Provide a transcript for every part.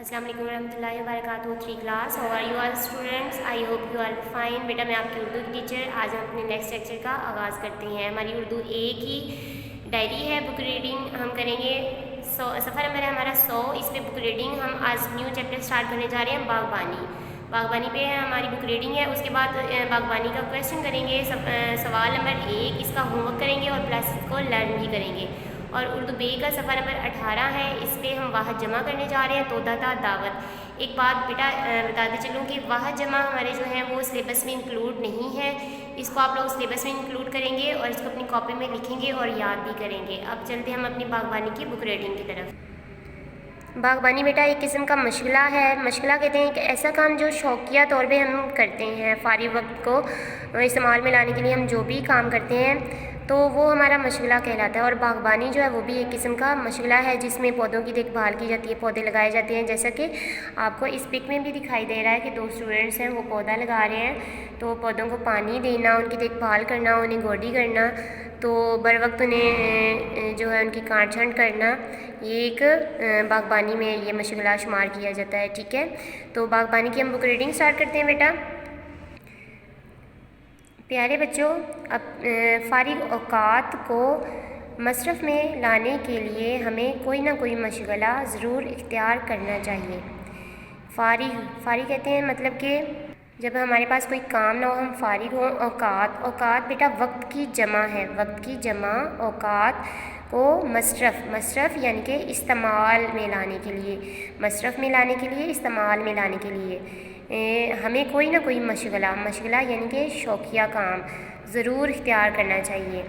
अस्सलाम वालेकुम रहमतुल्लाहि व बरकातहू। 3 class, how are you all students? I hope you are fine. बेटा मैं आपकी उर्दू की टीचर। आज हम अपने नेक्स्ट लेक्चर का आगाज़ करते हैं। हमारी उर्दू ए की डायरी है, बुक रीडिंग हम करेंगे। सफ़र नंबर है हमारा 100। इस पे बुक रीडिंग हम आज न्यू चैप्टर स्टार्ट करने जा रहे हैं, बागबानी। बागबानी पे हमारी बुक रीडिंग है। उसके बाद बागबानी का क्वेश्चन करेंगे, सवाल नंबर 1 इसका होमवर्क करेंगे और प्लस इसको लर्न भी करेंगे। और उर्दू बे का सफ़र नंबर 18 है। इस पर हम वाहद जमा करने जा रहे हैं, तोदा ता दावत। एक बात बेटा बताते चलूँ कि वाहद जमा हमारे जो है वो सिलेबस में इंक्लूड नहीं है। इसको आप लोग सिलेबस में इंक्लूड करेंगे और इसको अपनी कॉपी में लिखेंगे और याद भी करेंगे। अब चलते हम अपनी बागबानी की बुक रीडिंग की तरफ। बागबानी बेटा एक किस्म का मशगला है। मशगला कहते हैं कि ऐसा काम जो शौकिया तौर पे हम करते हैं, फारिग वक्त को इस्तेमाल में लाने के लिए हम जो भी काम करते हैं तो वो हमारा मशगला कहलाता है। और बागबानी जो है वो भी एक किस्म का मशगला है जिसमें पौधों की देखभाल की जाती है, पौधे लगाए जाते हैं। जैसा कि आपको इस पिक में भी दिखाई दे रहा है कि 2 स्टूडेंट्स हैं, वो पौधा लगा रहे हैं। तो पौधों को पानी देना, उनकी देखभाल करना, उन्हें गोडी करना, तो बर वक्त उन्हें जो है उनकी काट छांट करना, ये एक बागबानी में ये मशगला शुमार किया जाता है। ठीक है, तो बागबानी की हम बुक रीडिंग स्टार्ट करते हैं बेटा। प्यारे बच्चों, अब फारिग औकात को मसरफ़ में लाने के लिए हमें कोई ना कोई मशगला ज़रूर इख्तियार करना चाहिए। फारिग कहते हैं मतलब कि जब हमारे पास कोई काम ना हो, हम फारिग हों। औकात बेटा वक्त की जमा है, वक्त की जमा औकात को मसरफ़ यानी कि इस्तेमाल में लाने के लिए, मसरफ़ में लाने के लिए, इस्तेमाल में लाने के लिए हमें कोई ना कोई मशगला यानी कि शौकिया काम ज़रूर इख्तियार करना चाहिए।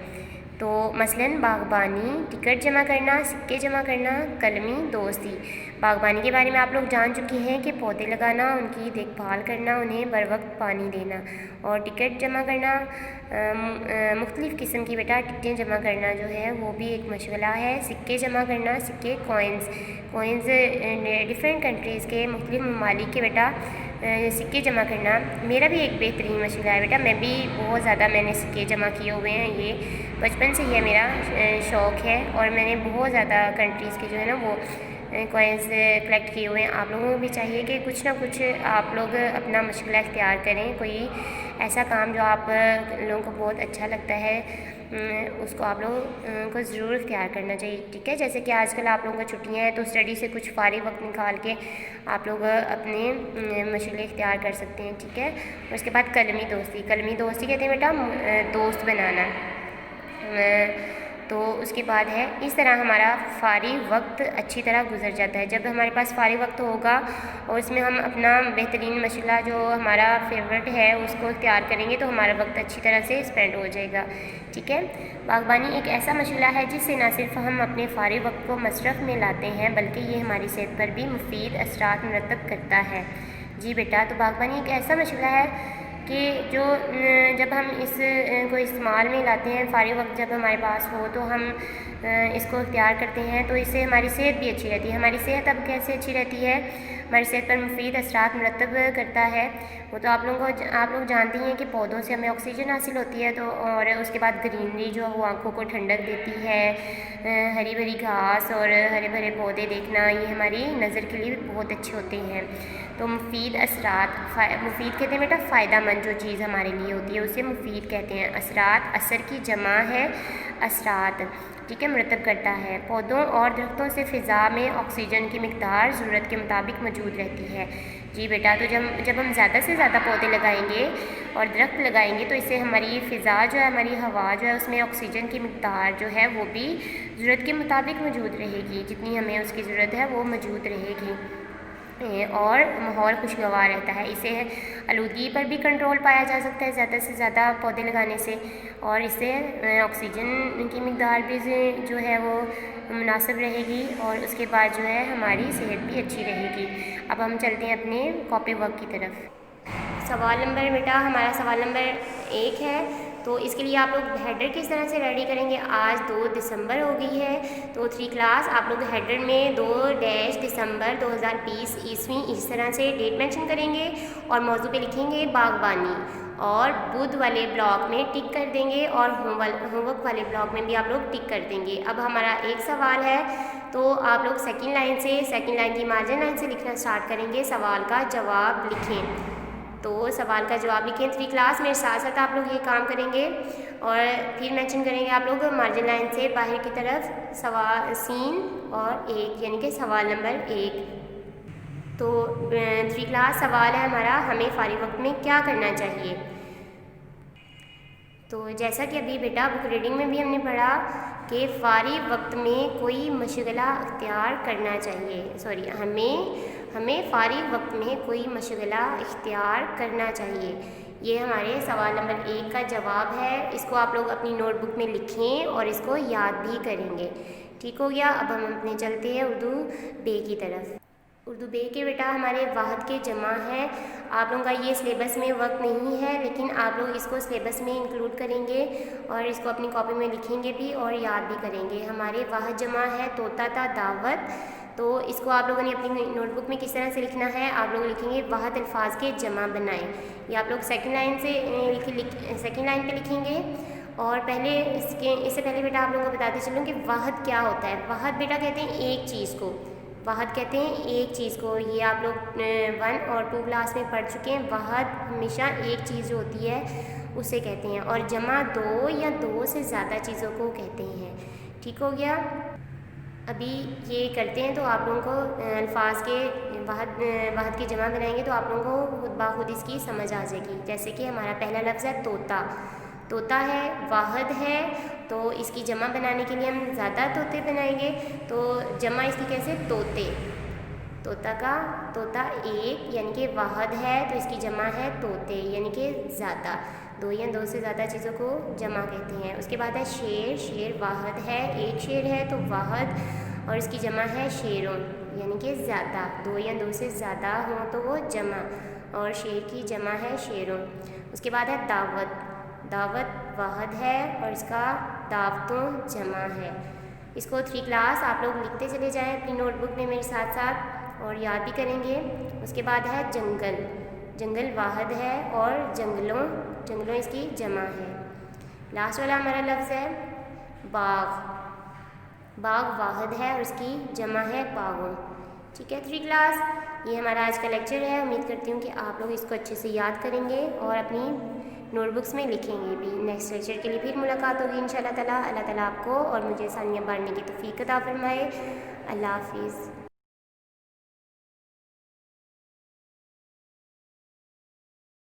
तो मसलन बागबानी, टिकट जमा करना, सिक्के जमा करना, कलमी दोस्ती। बागबानी के बारे में आप लोग जान चुके हैं कि पौधे लगाना, उनकी देखभाल करना, उन्हें बर वक्त पानी देना। और टिकट जमा करना, मुख्तलिफ़ किस्म की बेटा टिकटें जमा करना जो है वो भी एक मशगला है। सिक्के जमा करना, सिक्के कॉइन्स डिफरेंट कंट्रीज़ के मुख्तलिफ़ ममालिक के बेटा सिक्के जमा करना मेरा भी एक बेहतरीन मशगला है बेटा। मैं भी बहुत ज़्यादा मैंने सिक्के जमा किए हुए हैं, ये बचपन से ही है मेरा शौक़ है। और मैंने बहुत ज़्यादा कंट्रीज़ के जो है ना वो कॉइन्स कलेक्ट किए हुए हैं। आप लोगों को भी चाहिए कि कुछ ना कुछ आप लोग अपना मशगला इख्तियार करें, कोई ऐसा काम जो आप लोगों को बहुत अच्छा लगता है उसको आप लोगों को ज़रूर इख्तियार करना चाहिए। ठीक है, जैसे कि आजकल आप लोगों को छुट्टियां हैं तो स्टडी से कुछ फारिग वक्त निकाल के आप लोग अपने मशगले इख्तियार कर सकते हैं। ठीक है, और उसके बाद कलमी दोस्ती कहते हैं बेटा दोस्त बनाना। तो उसके बाद है इस तरह हमारा फारिग वक्त अच्छी तरह गुजर जाता है। जब हमारे पास फारिग वक्त होगा और इसमें हम अपना बेहतरीन मशगला जो हमारा फेवरेट है उसको इख्तियार करेंगे तो हमारा वक्त अच्छी तरह से स्पेंड हो जाएगा। ठीक है, बागबानी एक ऐसा मशगला है जिससे न सिर्फ हम अपने फारिग वक्त को मसरफ़ में लाते हैं बल्कि ये हमारी सेहत पर भी मुफीद असरात मुरतब करता है। जी बेटा, तो बागबानी एक ऐसा मशगला है कि जो जब हम को इस्तेमाल में लाते हैं, फारिग वक्त जब हमारे पास हो तो हम इसको इख्तियार करते हैं तो इससे हमारी सेहत भी अच्छी रहती है। हमारी सेहत अब कैसे अच्छी रहती है, हमारी सेहत पर मुफीद असरात मुरतब करता है वो तो आप लोग जानती हैं कि पौधों से हमें ऑक्सीजन हासिल होती है। तो और उसके बाद ग्रीनरी जो है वो आँखों को ठंडक देती है। हरी भरी घास और हरे भरे पौधे देखना ये हमारी नज़र के लिए बहुत अच्छे होते हैं। तो मुफीद असरात, मुफीद कहते हैं बेटा फ़ायदामंद जो चीज़ हमारे लिए होती है उसे मुफीद कहते हैं। असरात असर की जमा है, असरात। ठीक है, मुरतब करता है। पौधों और दरख्तों से फ़िज़ा में ऑक्सीजन की मिक़दार ज़रूरत के मुताबिक मौजूद रहती है। जी बेटा, तो जब हम ज़्यादा से ज़्यादा पौधे लगाएंगे और दरख्त लगाएंगे तो इससे हमारी फ़िज़ा जो है, हमारी हवा जो है उसमें ऑक्सीजन की मिक़दार जो है वो भी ज़रूरत के मुताबिक मौजूद रहेगी, जितनी हमें उसकी ज़रूरत है वो मौजूद रहेगी और माहौल खुशगवार रहता है। इससे आलूदगी पर भी कंट्रोल पाया जा सकता है ज़्यादा से ज़्यादा पौधे लगाने से, और इससे ऑक्सीजन की मिक़दार भी जो है वो मुनासिब रहेगी और उसके बाद जो है हमारी सेहत भी अच्छी रहेगी। अब हम चलते हैं अपने कॉपी वर्क की तरफ। सवाल नंबर बेटा हमारा सवाल नंबर 1 है। तो इसके लिए आप लोग हेडर किस तरह से रेडी करेंगे। आज 2 दिसंबर हो गई है तो 3 क्लास आप लोग हेडर में 2 दिसंबर 2020 ईस्वी इस तरह से डेट मेंशन करेंगे और मौजू पे लिखेंगे बागबानी और बुध वाले ब्लॉक में टिक कर देंगे और होमवर्क वाले ब्लॉक में भी आप लोग टिक कर देंगे। अब हमारा एक सवाल है تو آپ لوگ سیکنڈ لائن کی مارجن لائن سے لکھنا اسٹارٹ کریں گے. سوال کا جواب لکھیں. تو سوال کا جواب لکھیں. 3 کلاس میرے ساتھ ساتھ آپ لوگ یہ کام کریں گے اور پھر مینشن کریں گے آپ لوگ مارجن لائن سے باہر کی طرف سوال سین اور 1 یعنی کہ سوال نمبر 1. تو 3 کلاس سوال ہے ہمارا ہمیں فارغ وقت میں کیا کرنا چاہیے. تو جیسا کہ ابھی بیٹا بک ریڈنگ میں بھی ہم نے پڑھا کہ فارغ وقت میں کوئی مشغلہ اختیار کرنا چاہیے. ہمیں فارغ وقت میں کوئی مشغلہ اختیار کرنا چاہیے. یہ ہمارے سوال نمبر 1 کا جواب ہے. اس کو آپ لوگ اپنی نوٹ بک میں لکھیں اور اس کو یاد بھی کریں گے. ٹھیک ہو گیا. اب ہم اپنے چلتے ہیں اردو بے کی طرف. اردو بے کے بیٹا ہمارے واحد کے جمع ہیں. آپ لوگوں کا یہ سلیبس میں وقت نہیں ہے لیکن آپ لوگ اس کو سلیبس میں انکلوڈ کریں گے اور اس کو اپنی کاپی میں لکھیں گے بھی اور یاد بھی کریں گے. ہمارے واحد جمع ہے طوطا تا دعوت. تو اس کو آپ لوگوں نے اپنی نوٹ بک میں کس طرح سے لکھنا ہے. آپ لوگ لکھیں گے واحد الفاظ کے جمع بنائیں. یہ آپ لوگ سیکنڈ لائن پہ لکھیں گے. اور اس سے پہلے بیٹا آپ لوگوں کو بتاتے چلوں کہ واحد کیا ہوتا ہے. واحد بیٹا کہتے ہیں ایک چیز کو. یہ آپ لوگ 1 اور 2 کلاس میں پڑھ چکے ہیں. واحد ہمیشہ ایک چیز جو ہوتی ہے اسے کہتے ہیں اور جمع 2 یا 2 سے زیادہ چیزوں کو کہتے ہیں. ٹھیک ہو گیا. ابھی یہ کرتے ہیں تو آپ لوگوں کو الفاظ کے واحد کی جمع بنائیں گے تو آپ لوگوں کو خود بخود اس کی سمجھ آ جائے گی. جیسے کہ ہمارا پہلا لفظ ہے طوطا ہے. واحد ہے تو اس کی جمع بنانے کے لیے ہم زیادہ طوطے بنائیں گے. تو جمع اس کی کیسے طوطے. طوطا ایک یعنی کہ واحد ہے تو اس کی جمع ہے طوطے یعنی کہ زیادہ. 2 یا 2 سے زیادہ چیزوں کو جمع کہتے ہیں. اس کے بعد ہے شیر واحد ہے. ایک شیر ہے تو واحد اور اس کی جمع ہے شیروں یعنی کہ زیادہ. 2 یا 2 سے زیادہ ہوں تو وہ جمع اور شیر کی جمع ہے شیروں. اس کے بعد ہے دعوت واحد ہے اور اس کا دعوتوں جمع ہے. اس کو 3 کلاس آپ لوگ لکھتے چلے جائیں اپنی نوٹ بک میں میرے ساتھ ساتھ اور یاد بھی کریں گے. اس کے بعد ہے جنگل واحد ہے اور جنگلوں اس کی جمع ہے. لاسٹ والا ہمارا لفظ ہے باغ واحد ہے اور اس کی جمع ہے باغوں. ٹھیک ہے 3 کلاس. یہ ہمارا آج کا لیکچر ہے. امید کرتی ہوں کہ آپ لوگ اس کو اچھے سے یاد کریں گے اور اپنی نوٹ بکس میں لکھیں گے بھی. نیکسٹ لیکچر کے لیے پھر ملاقات ہوگی انشاءاللہ تعالیٰ. اللہ تعالیٰ آپ کو اور مجھے ثانیہ بانٹنے کی توفیق عطا فرمائے. اللہ حافظ.